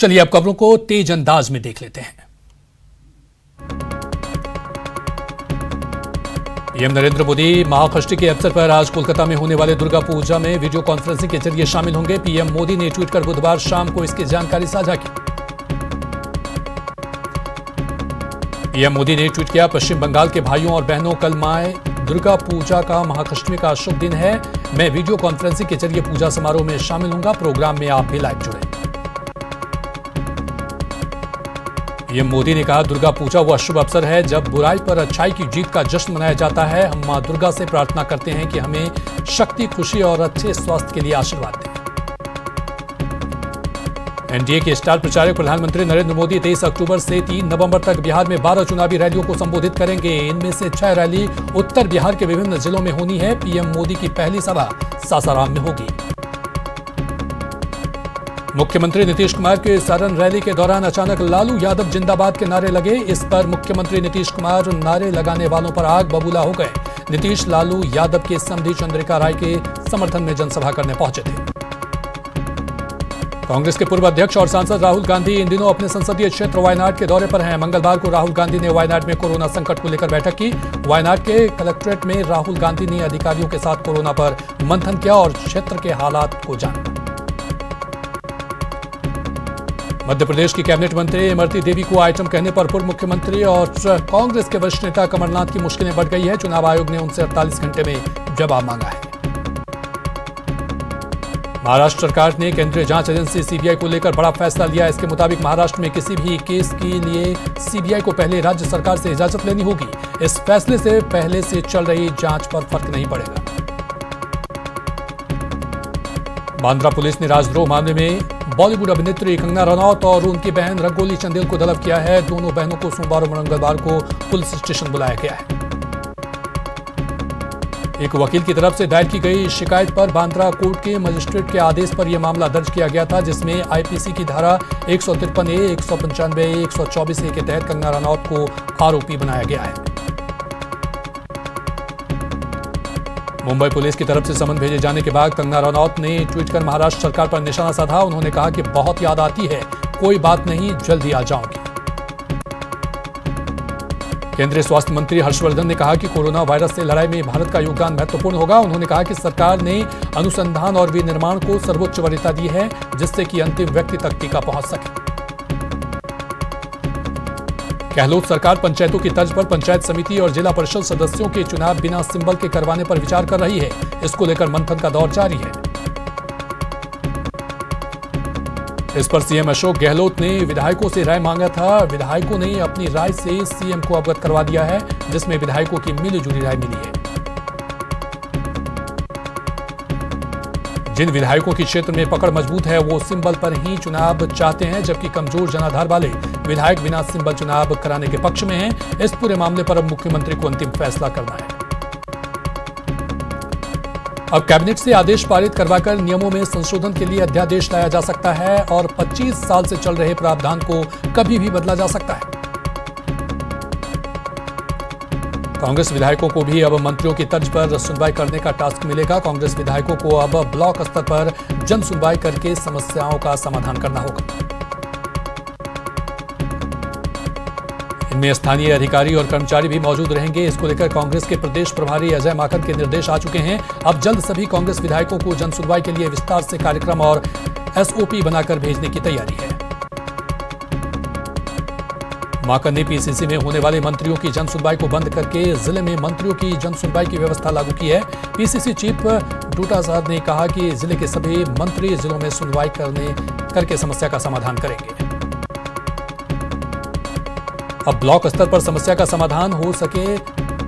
चलिए अब खबरों को तेज अंदाज में देख लेते हैं। पीएम नरेंद्र मोदी महाषष्ठी के अवसर पर आज कोलकाता में होने वाले दुर्गा पूजा में वीडियो कॉन्फ्रेंसिंग के जरिए शामिल होंगे। पीएम मोदी ने ट्वीट कर बुधवार शाम को इसकी जानकारी साझा की। पीएम मोदी ने ट्वीट किया, पश्चिम बंगाल के भाइयों और बहनों, कल मां दुर्गा पूजा का महाअष्टमी का शुभ दिन है। मैं वीडियो कॉन्फ्रेंसिंग के जरिए पूजा समारोह में शामिल होऊंगा। प्रोग्राम में आप भी लाइव जुड़े। पीएम मोदी ने कहा, दुर्गा पूजा वह शुभ अवसर है जब बुराई पर अच्छाई की जीत का जश्न मनाया जाता है। हम मां दुर्गा से प्रार्थना करते हैं कि हमें शक्ति, खुशी और अच्छे स्वास्थ्य के लिए आशीर्वाद दें। एनडीए के स्टार प्रचारक प्रधानमंत्री नरेंद्र मोदी 23 अक्टूबर से 3 नवंबर तक बिहार में 12 चुनावी रैलियों को संबोधित करेंगे। इनमें से 6 रैली उत्तर बिहार के विभिन्न जिलों में होनी है। पीएम मोदी की पहली सभा सासाराम में होगी। मुख्यमंत्री नीतीश कुमार के सारण रैली के दौरान अचानक लालू यादव जिंदाबाद के नारे लगे। इस पर मुख्यमंत्री नीतीश कुमार नारे लगाने वालों पर आग बबूला हो गए। नीतीश लालू यादव के समधी चंद्रिका राय के समर्थन में जनसभा करने पहुंचे थे। कांग्रेस के पूर्व अध्यक्ष और सांसद राहुल गांधी इन दिनों अपने संसदीय क्षेत्र वायनाड के दौरे पर हैं। मंगलवार को राहुल गांधी ने वायनाड में कोरोना संकट को लेकर बैठक की। वायनाड के कलेक्ट्रेट में राहुल गांधी ने अधिकारियों के साथ कोरोना पर मंथन किया और क्षेत्र के हालात को जाना। मध्य प्रदेश की कैबिनेट मंत्री इमरती देवी को आइटम कहने पर पूर्व मुख्यमंत्री और कांग्रेस के वरिष्ठ नेता कमलनाथ की मुश्किलें बढ़ गई है। चुनाव आयोग ने उनसे 48 घंटे में जवाब मांगा है। महाराष्ट्र सरकार ने केंद्रीय जांच एजेंसी सीबीआई को लेकर बड़ा फैसला लिया। इसके मुताबिक महाराष्ट्र में किसी भी केस के लिए सीबीआई को पहले राज्य सरकार से इजाजत लेनी होगी। इस फैसले से पहले से चल रही जांच पर फर्क नहीं पड़ेगा। बांद्रा पुलिस ने राजद्रोह मामले में बॉलीवुड अभिनेत्री कंगना रनौत और उनकी बहन रंगोली चंदेल को तलब किया है। दोनों बहनों को सोमवार और मंगलवार को पुलिस स्टेशन बुलाया गया है। एक वकील की तरफ से दायर की गई शिकायत पर बांद्रा कोर्ट के मजिस्ट्रेट के आदेश पर यह मामला दर्ज किया गया था, जिसमें आईपीसी की धारा 153A, 195A, 124A के तहत कंगना रनौत को आरोपी बनाया गया है। मुंबई पुलिस की तरफ से समन भेजे जाने के बाद कंगना रनौत ने ट्वीट कर महाराष्ट्र सरकार पर निशाना साधा। उन्होंने कहा कि बहुत याद आती है, कोई बात नहीं, जल्दी आ जाऊंगी। केंद्रीय स्वास्थ्य मंत्री हर्षवर्धन ने कहा कि कोरोना वायरस से लड़ाई में भारत का योगदान महत्वपूर्ण होगा। उन्होंने कहा कि सरकार ने अनुसंधान और विनिर्माण को सर्वोच्च वरीयता दी है, जिससे कि अंतिम व्यक्ति तक टीका पहुंच सके। गहलोत सरकार पंचायतों की तर्ज पर पंचायत समिति और जिला परिषद सदस्यों के चुनाव बिना सिंबल के करवाने पर विचार कर रही है। इसको लेकर मंथन का दौर जारी है। इस पर सीएम अशोक गहलोत ने विधायकों से राय मांगा था। विधायकों ने अपनी राय से सीएम को अवगत करवा दिया है, जिसमें विधायकों की मिलीजुली राय मिली है। जिन विधायकों की क्षेत्र में पकड़ मजबूत है वो सिंबल पर ही चुनाव चाहते हैं, जबकि कमजोर जनाधार वाले विधायक बिना सिंबल चुनाव कराने के पक्ष में हैं। इस पूरे मामले पर अब मुख्यमंत्री को अंतिम फैसला करना है। अब कैबिनेट से आदेश पारित करवाकर नियमों में संशोधन के लिए अध्यादेश लाया जा सकता है और 25 साल से चल रहे प्रावधान को कभी भी बदला जा सकता है। कांग्रेस विधायकों को भी अब मंत्रियों की तर्ज पर सुनवाई करने का टास्क मिलेगा। कांग्रेस विधायकों को अब ब्लॉक स्तर पर जन सुनवाई करके समस्याओं का समाधान करना होगा। इनमें स्थानीय अधिकारी और कर्मचारी भी मौजूद रहेंगे। इसको लेकर कांग्रेस के प्रदेश प्रभारी अजय माकन के निर्देश आ चुके हैं। अब जल्द सभी कांग्रेस विधायकों को जन सुनवाई के लिए विस्तार से कार्यक्रम और एसओपी बनाकर भेजने की तैयारी है। माकन ने पीसीसी में होने वाले मंत्रियों की जन सुनवाई को बंद करके जिले में मंत्रियों की जन सुनवाई की व्यवस्था लागू की है। पीसीसी चीफ डूटा साहब ने कहा कि जिले के सभी मंत्री जिलों में सुनवाई करके समस्या का समाधान करेंगे। अब ब्लॉक स्तर पर समस्या का समाधान हो सके,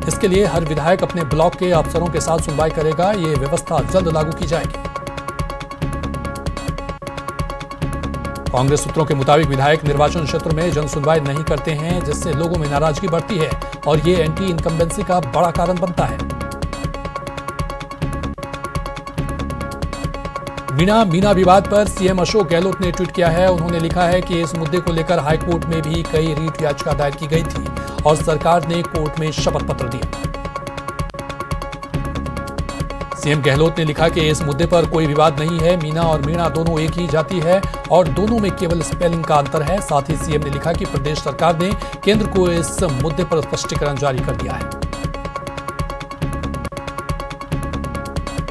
इसके लिए हर विधायक अपने ब्लॉक के अफसरों के साथ सुनवाई करेगा। ये व्यवस्था जल्द लागू की जाएगी। कांग्रेस सूत्रों के मुताबिक विधायक निर्वाचन क्षेत्र में जन सुनवाई नहीं करते हैं, जिससे लोगों में नाराजगी बढ़ती है और ये एंटी इनकम्बेंसी का बड़ा कारण बनता है। मीना विवाद पर सीएम अशोक गहलोत ने ट्वीट किया है। उन्होंने लिखा है कि इस मुद्दे को लेकर हाईकोर्ट में भी कई रीट याचिका दायर की गई थी और सरकार ने कोर्ट में शपथ पत्र दिया। सीएम गहलोत ने लिखा कि इस मुद्दे पर कोई विवाद नहीं है। मीना और मीणा दोनों एक ही जाति है और दोनों में केवल स्पेलिंग का अंतर है। साथ ही सीएम ने लिखा कि प्रदेश सरकार ने केंद्र को इस मुद्दे पर स्पष्टीकरण जारी कर दिया है।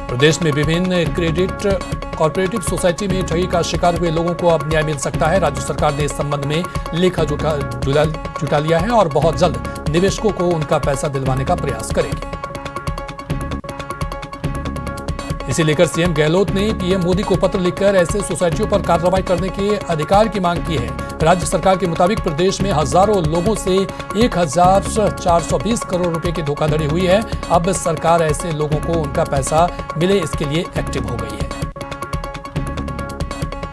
प्रदेश में विभिन्न क्रेडिट कॉर्पोरेटिव सोसाइटी में ठगी का शिकार हुए लोगों को अब न्याय मिल सकता है। राज्य सरकार ने इस संबंध में लेखा जुटा लिया है और बहुत जल्द निवेशकों को उनका पैसा दिलवाने का प्रयास करेगी। इसे लेकर सीएम गहलोत ने पीएम मोदी को पत्र लिखकर ऐसे सोसाइटियों पर कार्रवाई करने के अधिकार की मांग की है। राज्य सरकार के मुताबिक प्रदेश में हजारों लोगों से 1420 करोड़ रुपए की धोखाधड़ी हुई है। अब सरकार ऐसे लोगों को उनका पैसा मिले इसके लिए एक्टिव हो गई है।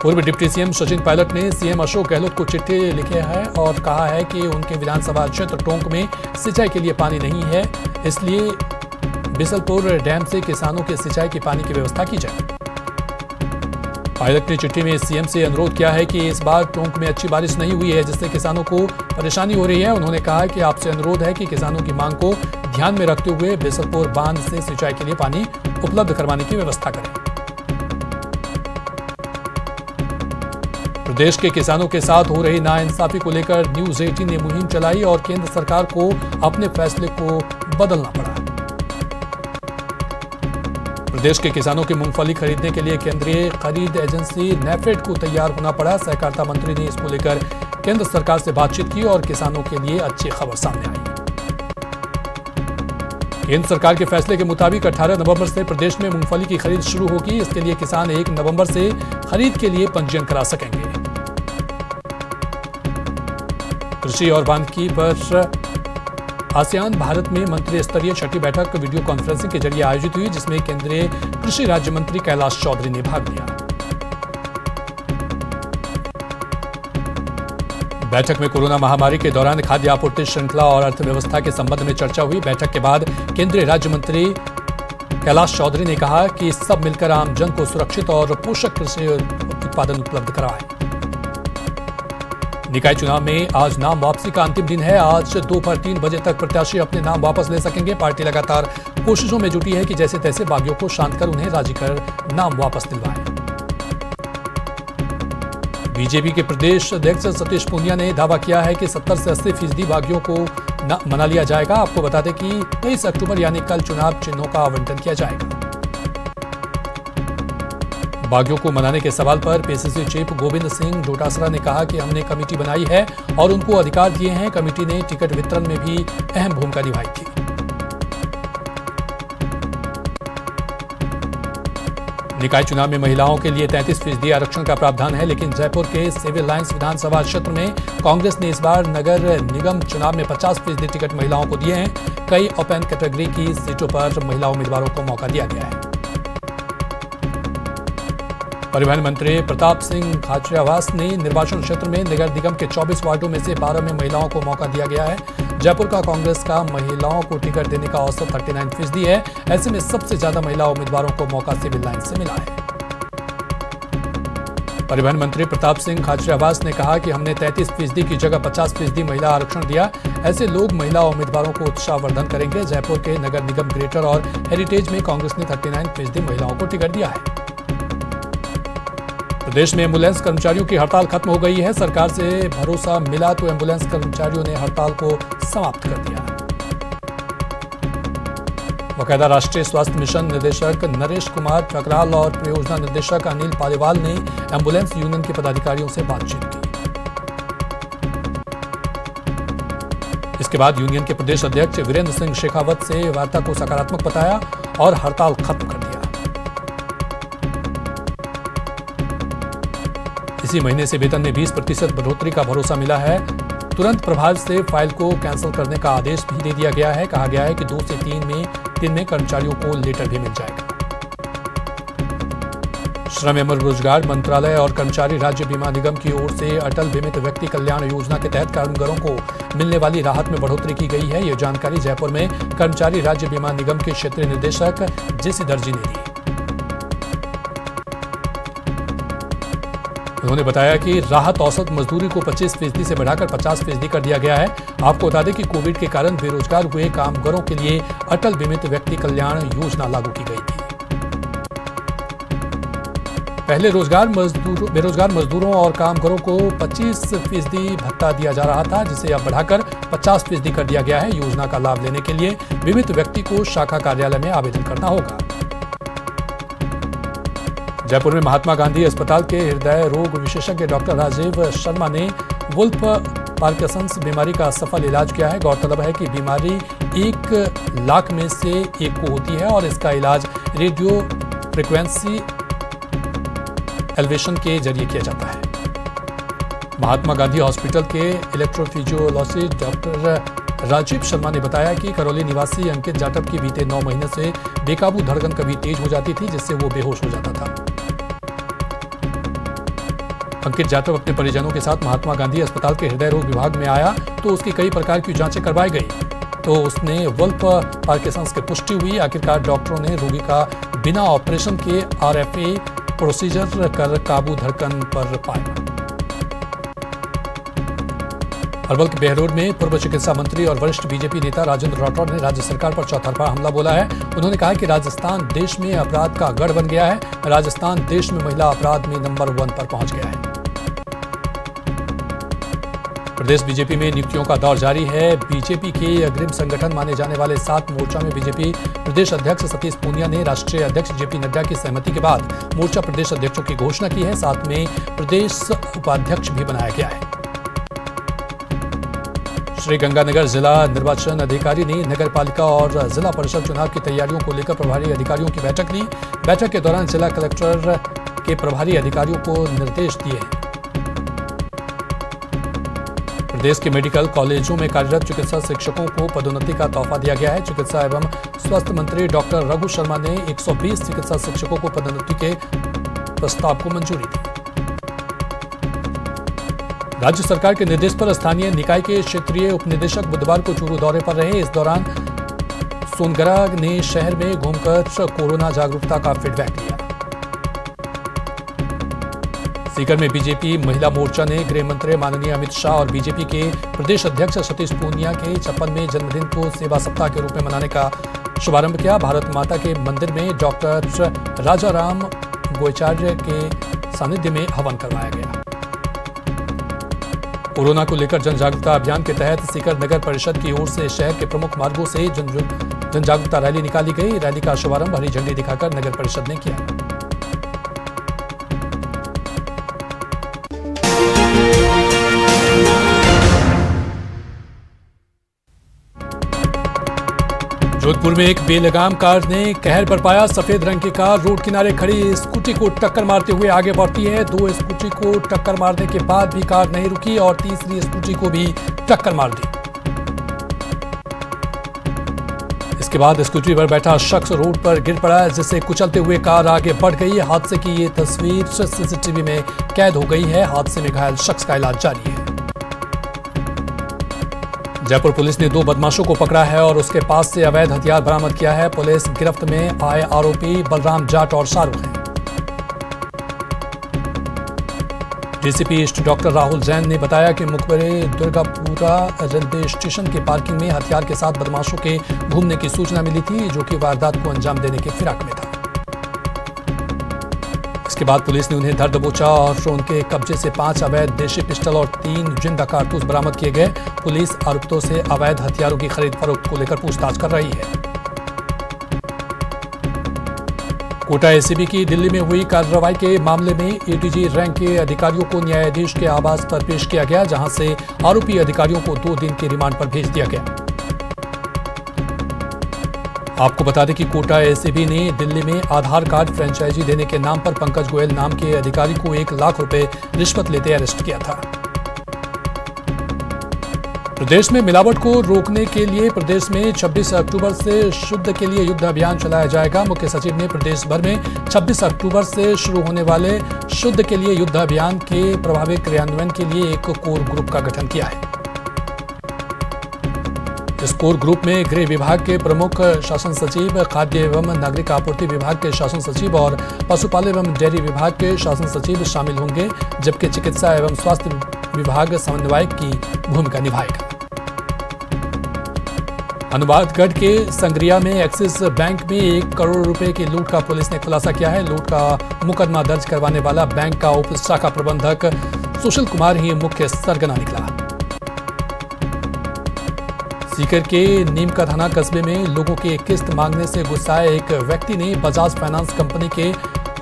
पूर्व डिप्टी सीएम सचिन पायलट ने सीएम अशोक गहलोत को चिट्ठी लिखी है और कहा है कि उनके विधानसभा क्षेत्र टोंक में सिंचाई के लिए पानी नहीं है, इसलिए बिसलपुर डैम से किसानों के सिंचाई के पानी की व्यवस्था की जाए। पायलट ने चिट्ठी में सीएम से अनुरोध किया है कि इस बार टोंक में अच्छी बारिश नहीं हुई है, जिससे किसानों को परेशानी हो रही है। उन्होंने कहा कि आपसे अनुरोध है कि किसानों की मांग को ध्यान में रखते हुए बिसलपुर बांध से सिंचाई के लिए पानी उपलब्ध करवाने की व्यवस्था करें। प्रदेश के किसानों के साथ हो रही नाइंसाफी को लेकर न्यूज 18 ने मुहिम चलाई और केंद्र सरकार को अपने फैसले को बदलना पड़ा। प्रदेश के किसानों की मूंगफली खरीदने के लिए केंद्रीय खरीद एजेंसी नेफेड को तैयार होना पड़ा। सहकारिता मंत्री ने इसको लेकर केंद्र सरकार से बातचीत की और किसानों के लिए अच्छी खबर सामने आई। केंद्र सरकार के फैसले के मुताबिक 18 नवंबर से प्रदेश में मूंगफली की खरीद शुरू होगी। इसके लिए किसान 1 नवंबर से खरीद के लिए पंजीयन करा सकेंगे। कृषि और वानिकी पर आसियान भारत में मंत्री स्तरीय छठी बैठक वीडियो कॉन्फ्रेंसिंग के जरिए आयोजित हुई, जिसमें केंद्रीय कृषि राज्य मंत्री कैलाश चौधरी ने भाग लिया। बैठक में कोरोना महामारी के दौरान खाद्य आपूर्ति श्रृंखला और अर्थव्यवस्था के संबंध में चर्चा हुई। बैठक के बाद केंद्रीय राज्य मंत्री कैलाश चौधरी ने कहा कि सब मिलकर आम जन को सुरक्षित और पोषक कृषि उत्पादन उपलब्ध कराएं। निकाय चुनाव में आज नाम वापसी का अंतिम दिन है। आज दोपहर 3 बजे तक प्रत्याशी अपने नाम वापस ले सकेंगे। पार्टी लगातार कोशिशों में जुटी है कि जैसे तैसे बागियों को शांत कर उन्हें राजी कर नाम वापस दिलवाएं। बीजेपी के प्रदेश अध्यक्ष सतीश पूनिया ने दावा किया है कि 70 से 80% बागियों को मना लिया जाएगा। आपको बता दें कि 23 अक्टूबर यानी कल चुनाव चिन्हों का आवंटन किया जाएगा। बागियों को मनाने के सवाल पर पीसीसी चीफ गोविंद सिंह डोटासरा ने कहा कि हमने कमेटी बनाई है और उनको अधिकार दिए हैं। कमेटी ने टिकट वितरण में भी अहम भूमिका निभाई थी। निकाय चुनाव में महिलाओं के लिए 33% आरक्षण का प्रावधान है, लेकिन जयपुर के सिविल लाइंस विधानसभा क्षेत्र में कांग्रेस ने इस बार नगर निगम चुनाव में 50% टिकट महिलाओं को दिए हैं। कई ओपन कैटेगरी की सीटों पर महिला उम्मीदवारों को मौका दिया गया है। परिवहन मंत्री प्रताप सिंह खाचरियावास ने निर्वाचन क्षेत्र में नगर निगम के 24 वार्डों में से 12 में महिलाओं को मौका दिया गया है। जयपुर का कांग्रेस का महिलाओं को टिकट देने का औसत 39% है। ऐसे में सबसे ज्यादा महिला उम्मीदवारों को मौका सिविल लाइन से मिला है। परिवहन मंत्री प्रताप सिंह खाचरियावास ने कहा कि हमने 33% की जगह 50% महिला आरक्षण दिया। ऐसे लोग महिला उम्मीदवारों को उत्साहवर्धन करेंगे। जयपुर के नगर निगम ग्रेटर और हेरिटेज में कांग्रेस ने 39% महिलाओं को टिकट दिया है। प्रदेश में एम्बुलेंस कर्मचारियों की हड़ताल खत्म हो गई है। सरकार से भरोसा मिला तो एम्बुलेंस कर्मचारियों ने हड़ताल को समाप्त कर दिया। बकायदा राष्ट्रीय स्वास्थ्य मिशन निदेशक नरेश कुमार ठकराल और परियोजना निदेशक अनिल पालीवाल ने एम्बुलेंस यूनियन के पदाधिकारियों से बातचीत की। इसके बाद यूनियन के प्रदेश अध्यक्ष वीरेंद्र सिंह शेखावत से वार्ता को सकारात्मक बताया और हड़ताल खत्म कर दिया। इसी महीने से वेतन में 20% बढ़ोतरी का भरोसा मिला है। तुरंत प्रभाव से फाइल को कैंसिल करने का आदेश भी दे दिया गया है। कहा गया है कि 2 से 3 दिन में कर्मचारियों को लेटर भी मिल जाएगा। श्रम एवं रोजगार मंत्रालय और कर्मचारी राज्य बीमा निगम की ओर से अटल बीमित व्यक्ति कल्याण योजना के तहत कामगारों को मिलने वाली राहत में बढ़ोतरी की गई है। यह जानकारी जयपुर में कर्मचारी राज्य बीमा निगम के क्षेत्रीय निदेशक जेसी दर्जी ने दी। उन्होंने बताया कि राहत औसत मजदूरी को 25% से बढ़ाकर 50% कर दिया गया है। आपको बता दें कि कोविड के कारण बेरोजगार हुए कामगारों के लिए अटल बीमित व्यक्ति कल्याण योजना लागू की गई थी। पहले बेरोजगार मजदूरों और कामगारों को 25% भत्ता दिया जा रहा था, जिसे अब बढ़ाकर 50% कर दिया गया है। योजना का लाभ लेने के लिए बीमित व्यक्ति को शाखा कार्यालय में आवेदन करना होगा। जयपुर में महात्मा गांधी अस्पताल के हृदय रोग विशेषज्ञ डॉक्टर राजीव शर्मा ने वुल्फ पार्किंसंस बीमारी का सफल इलाज किया है। गौरतलब है कि बीमारी 1 लाख में से एक को होती है और इसका इलाज रेडियो फ्रिक्वेंसी एलिवेशन के जरिए किया जाता है। महात्मा गांधी हॉस्पिटल के इलेक्ट्रोफिजियोलॉजिस्ट डॉक्टर राजीव शर्मा ने बताया कि करौली निवासी अंकित जाटव की बीते 9 महीने से बेकाबू धड़कन कभी तेज हो जाती थी, जिससे वो बेहोश हो जाता था। अंकित जाटव अपने परिजनों के साथ महात्मा गांधी अस्पताल के हृदय रोग विभाग में आया तो उसकी कई प्रकार की जांचें करवाई गई, तो उसने वुल्फ पार्किंसंस की पुष्टि हुई। आखिरकार डॉक्टरों ने रोगी का बिना ऑपरेशन के RFA प्रोसीजर कर काबू धड़कन पर पाया। अरवल के बेहरोड में पूर्व चिकित्सा मंत्री और वरिष्ठ बीजेपी नेता राजेंद्र राठौड़ ने राज्य सरकार पर चौतरफा हमला बोला है। उन्होंने कहा कि राजस्थान देश में अपराध का गढ़ बन गया है। राजस्थान देश में महिला अपराध में नंबर 1 पर पहुंच गया है। प्रदेश बीजेपी में नियुक्तियों का दौर जारी है। बीजेपी के अग्रिम संगठन माने जाने वाले 7 मोर्चा में बीजेपी प्रदेश अध्यक्ष सतीश पूनिया ने राष्ट्रीय अध्यक्ष जेपी नड्डा की सहमति के बाद मोर्चा प्रदेश अध्यक्षों की घोषणा की है। साथ में प्रदेश उपाध्यक्ष भी बनाया गया है। श्री गंगानगर जिला निर्वाचन अधिकारी ने नगर पालिका और जिला परिषद चुनाव की तैयारियों को लेकर प्रभारी अधिकारियों की बैठक ली। बैठक के दौरान जिला कलेक्टर के प्रभारी अधिकारियों को निर्देश दिए। प्रदेश के मेडिकल कॉलेजों में कार्यरत चिकित्सा शिक्षकों को पदोन्नति का तोहफा दिया गया है। चिकित्सा एवं स्वास्थ्य मंत्री डॉक्टर रघु शर्मा ने 120 चिकित्सा शिक्षकों को पदोन्नति के प्रस्ताव को मंजूरी दी। राज्य सरकार के निर्देश पर स्थानीय निकाय के क्षेत्रीय उपनिदेशक बुधवार को चूरू दौरे पर रहे। इस दौरान सोनगरा ने शहर में घूमकर कोरोना जागरूकता का फीडबैक लिया। सीकर में बीजेपी महिला मोर्चा ने गृह मंत्री माननीय अमित शाह और बीजेपी के प्रदेश अध्यक्ष सतीश पूनिया के 56वें जन्मदिन को सेवा सप्ताह के रूप में मनाने का शुभारंभ किया। भारत माता के मंदिर में डॉक्टर राजाराम गोयचार्य के सानिध्य में हवन करवाया गया। कोरोना को लेकर जन जागरूकता अभियान के तहत सीकर नगर परिषद की ओर से शहर के प्रमुख मार्गों से जन जागरूकता रैली निकाली गई। रैली का शुभारंभ हरी झंडी दिखाकर नगर परिषद ने किया। जोधपुर में एक बेलगाम कार ने कहर बरपाया। सफेद रंग की कार रोड किनारे खड़ी स्कूटी को टक्कर मारते हुए आगे बढ़ती है। 2 स्कूटी को टक्कर मारने के बाद भी कार नहीं रुकी और तीसरी स्कूटी को भी टक्कर मार दी। इसके बाद स्कूटी पर बैठा शख्स रोड पर गिर पड़ा, जिससे कुचलते हुए कार आगे बढ़ गई। हादसे की ये तस्वीर सीसीटीवी में कैद हो गई है। हादसे में घायल शख्स का इलाज जारी है। जयपुर पुलिस ने 2 बदमाशों को पकड़ा है और उसके पास से अवैध हथियार बरामद किया है। पुलिस गिरफ्त में आए आरोपी बलराम जाट और शाहरुख हैं। DCP east doctor Rahul Jain ने बताया कि मुखबरे दुर्गापुरा रेलवे स्टेशन के पार्किंग में हथियार के साथ बदमाशों के घूमने की सूचना मिली थी, जो कि वारदात को अंजाम देने की फिराक में था। इसके बाद पुलिस ने उन्हें धर दबोचा और उनके कब्जे से 5 अवैध देशी पिस्टल और 3 जिंदा कारतूस बरामद किए गए। पुलिस आरोपितों से अवैध हथियारों की खरीद फरोख्त को लेकर पूछताछ कर रही है। कोटा एसीबी की दिल्ली में हुई कार्रवाई के मामले में एडीजी रैंक के अधिकारियों को न्यायाधीश के आवास पर पेश किया गया, जहां से आरोपी अधिकारियों को 2 दिन के रिमांड पर भेज दिया गया। आपको बता दें कि कोटा एसीबी ने दिल्ली में आधार कार्ड फ्रेंचाइजी देने के नाम पर पंकज गोयल नाम के अधिकारी को 1 लाख रुपए रिश्वत लेते अरेस्ट किया था। प्रदेश में मिलावट को रोकने के लिए प्रदेश में 26 अक्टूबर से शुद्ध के लिए युद्ध अभियान चलाया जाएगा। मुख्य सचिव ने प्रदेश भर में 26 अक्टूबर से शुरू होने वाले शुद्ध के लिए युद्ध अभियान के प्रभावी क्रियान्वयन के लिए एक कोर ग्रुप का गठन किया है। इस कोर ग्रुप में गृह विभाग के प्रमुख शासन सचिव, खाद्य एवं नागरिक आपूर्ति विभाग के शासन सचिव और पशुपालन एवं डेयरी विभाग के शासन सचिव शामिल होंगे, जबकि चिकित्सा एवं स्वास्थ्य विभाग समन्वयक की भूमिका निभाएगा। हनुमानगढ़ के संग्रिया में एक्सिस बैंक में 1 करोड़ रुपए की लूट का पुलिस ने खुलासा किया है। लूट का मुकदमा दर्ज करवाने वाला बैंक का उप शाखा प्रबंधक सुशील कुमार ही मुख्य सरगना निकला। सीकर के नीमका थाना कस्बे में लोगों के किस्त मांगने से गुस्साए एक व्यक्ति ने बजाज फाइनेंस कंपनी के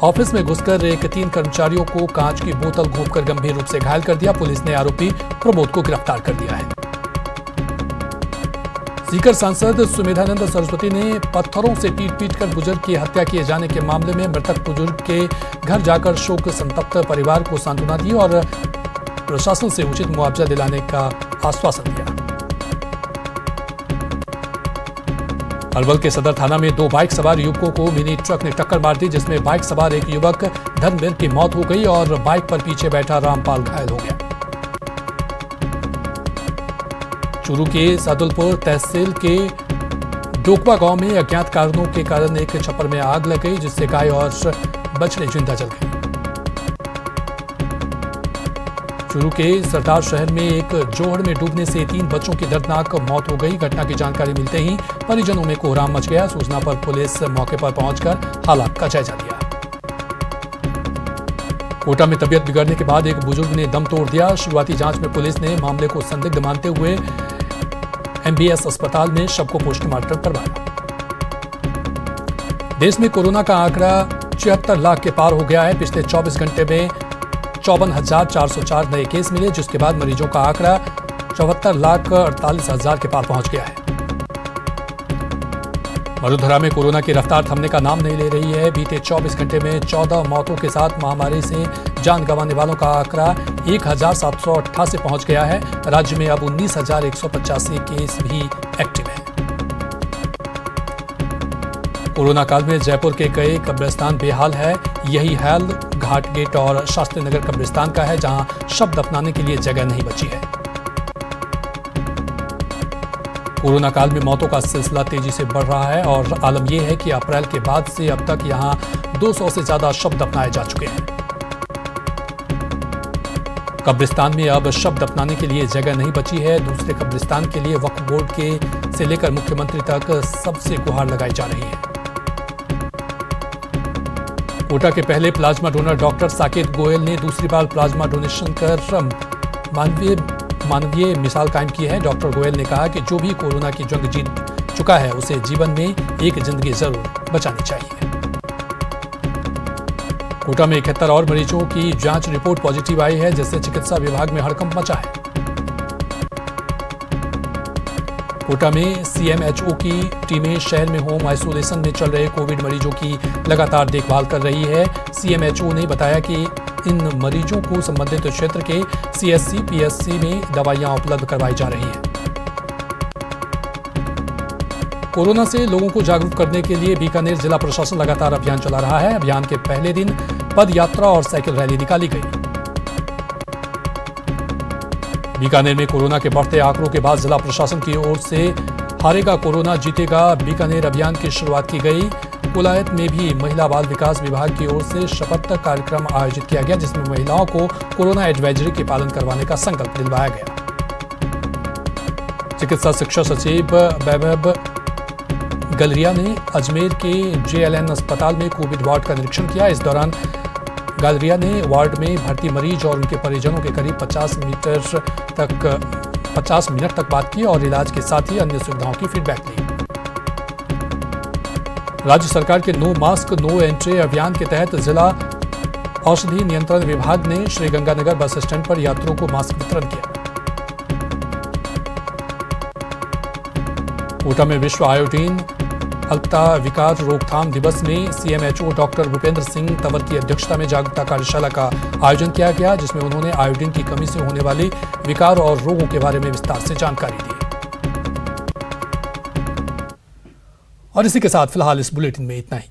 ऑफिस में घुसकर 3 कर्मचारियों को कांच की बोतल घोंपकर गंभीर रूप से घायल कर दिया। पुलिस ने आरोपी प्रमोद को गिरफ्तार कर लिया है। सीकर सांसद सुमेधानंद सरस्वती ने पत्थरों से पीट कर बुजुर्ग की हत्या किए जाने के मामले में मृतक बुजुर्ग के घर जाकर शोक संतप्त परिवार को सांत्वना दी और प्रशासन से उचित मुआवजा दिलाने का आश्वासन दिया। अलवल के सदर थाना में 2 बाइक सवार युवकों को मिनी ट्रक ने टक्कर मार दी, जिसमें बाइक सवार एक युवक धर्मवीर की मौत हो गई और बाइक पर पीछे बैठा रामपाल घायल हो गया। चूरू के सादुलपुर तहसील के डोकवा गांव में अज्ञात कारणों के कारण एक छप्पर में आग लग गई, जिससे गाय और बछड़े जिंदा जल गए। चूरू के सरदार शहर में एक जोहड़ में डूबने से 3 बच्चों की दर्दनाक मौत हो गई। घटना की जानकारी मिलते ही परिजनों में कोहराम मच गया। सूचना पर पुलिस मौके पर पहुंचकर हालात का जायजा लिया। कोटा में तबियत बिगड़ने के बाद एक बुजुर्ग ने दम तोड़ दिया। शुरुआती जांच में पुलिस ने मामले को संदिग्ध मानते हुए MBS अस्पताल में शव को पोस्टमार्टम करवाया। देश में कोरोना का आंकड़ा 76 लाख के पार हो गया है। पिछले 24 घंटे में 54,404 नए केस मिले, जिसके बाद मरीजों का आंकड़ा 74,48,000 के पार पहुंच गया है। वडोदरा में कोरोना की रफ्तार थमने का नाम नहीं ले रही है। बीते 24 घंटे में 14 मौतों के साथ महामारी से जान गंवाने वालों का आंकड़ा 1,788 पहुंच गया है। राज्य में अब 19,185 केस भी एक्टिव हैं। कोरोना काल में जयपुर के कई कब्रिस्तान बेहाल है। यही हाल घाट गेट और शास्त्री नगर कब्रिस्तान का है, जहां शव दफनाने के लिए जगह नहीं बची है। कोरोना काल में मौतों का सिलसिला तेजी से बढ़ रहा है और आलम यह है कि अप्रैल के बाद से अब तक यहां 200 से ज्यादा शव दफनाए जा चुके हैं। कब्रिस्तान में अब शव दफनाने के लिए जगह नहीं बची है। दूसरे कब्रिस्तान के लिए वक्फ बोर्ड के से लेकर मुख्यमंत्री तक सबसे गुहार लगाई जा रही है। कोटा के पहले plasma donor doctor Saket Goyal ने दूसरी बार प्लाज्मा डोनेशन कर मानवीय मिसाल कायम की है। डॉक्टर गोयल ने कहा कि जो भी कोरोना की जंग जीत चुका है, उसे जीवन में एक जिंदगी जरूर बचानी चाहिए। कोटा में 71 और मरीजों की जांच रिपोर्ट पॉजिटिव आई है, जिससे चिकित्सा विभाग में हड़कंप मचा है। कोटा में CMHO की टीमें शहर में होम आइसोलेशन में चल रहे कोविड मरीजों की लगातार देखभाल कर रही है। CMHO ने बताया कि इन मरीजों को संबंधित क्षेत्र के CSC, PSC में दवाइयां उपलब्ध करवाई जा रही हैं। कोरोना से लोगों को जागरूक करने के लिए बीकानेर जिला प्रशासन लगातार अभियान चला रहा है। अभियान के पहले दिन पद यात्रा और साइकिल रैली निकाली गई। बीकानेर में कोरोना के बढ़ते आंकड़ों के बाद जिला प्रशासन की ओर से हारेगा कोरोना जीतेगा बीकानेर अभियान की शुरुआत की गई। कोलायत में भी महिला बाल विकास विभाग की ओर से शपथ कार्यक्रम आयोजित किया गया, जिसमें महिलाओं को कोरोना एडवाइजरी के पालन करवाने का संकल्प दिलवाया गया। चिकित्सा शिक्षा सचिव वैभव गलरिया ने अजमेर के JLN अस्पताल में कोविड वार्ड का निरीक्षण किया। इस दौरान गलरिया ने वार्ड में भर्ती मरीज और उनके परिजनों के करीब 50 मिनट तक बात की और इलाज के साथ ही अन्य सुविधाओं की फीडबैक ली। राज्य सरकार के नो मास्क नो एंट्री अभियान के तहत जिला औषधि नियंत्रण विभाग ने श्रीगंगानगर बस स्टैंड पर यात्रियों को मास्क वितरण किया। कोटा में विश्व आयोडीन अल्पता विकार रोकथाम दिवस में CMHO डॉक्टर भूपेंद्र सिंह तंवर की अध्यक्षता में जागरूकता कार्यशाला का आयोजन किया गया, जिसमें उन्होंने आयोडीन की कमी से होने वाली विकार और रोगों के बारे में विस्तार से जानकारी दी। और इसी के साथ फिलहाल इस बुलेटिन में इतना ही।